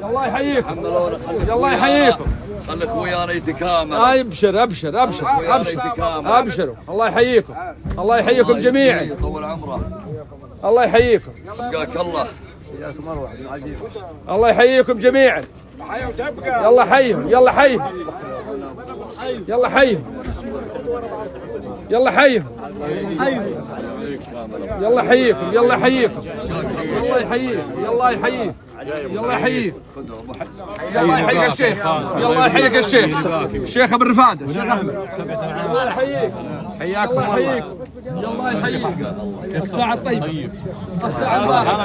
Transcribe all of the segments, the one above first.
الله يحييكم. الله يحييكم. خلي اخويانا يتكامل. ابشر ابشر ابشر ابشر ابشروا. الله يحييكم. الله يحييكم جميعا. يطول عمره. الله يحييكم. حياك الله. الله يحييكم جميعا. يلا حيهم. يلا حيهم. يلا حيهم. يلا حيهم. يلا حييكم. يلا حييكم. الله يحييكم. يلا يحييكم. يلا يحييك. يلا يحييك الشيخ. يلا يحييك الشيخ. الشيخ ابن رفاده. الشيخ احمد. الله يحييك. حياكم الله. الله يحييك. الساعة الطيبة. الساعة المباركة.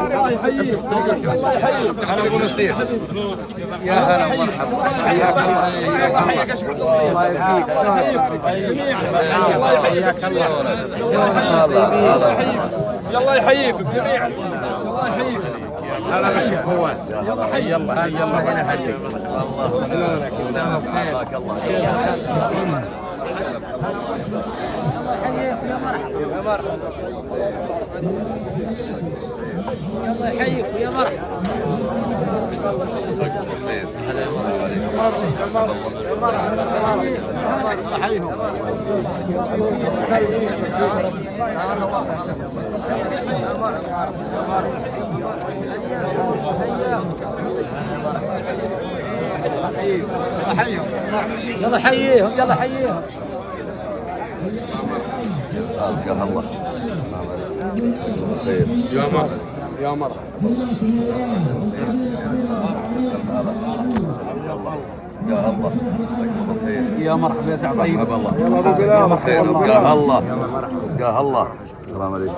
الله يحييك. الله يحييك. على ابو نصير. يا هلا ومرحبا. حياك الله. الله يحييك اشرف. الله يبقيك. حياك الله. يلا يحييكم جميعا. الله يحييك. هلا بالشيخ فواز. يلا يلا هنا هدي. شلونك؟ مساء الخير. حياك الله. يا مرحبا. يلا يحييكم يا مرحبا. يلا حييهم. يلا حييهم. حياك الله. خير. يا مرحبا. يا مرحبا. يا الله. مساكم بالخير. يا مرحبا يا سعد طيب. مرحبا الله. يلا بالسلامة. خير. يا الله. يا الله. السلام عليكم.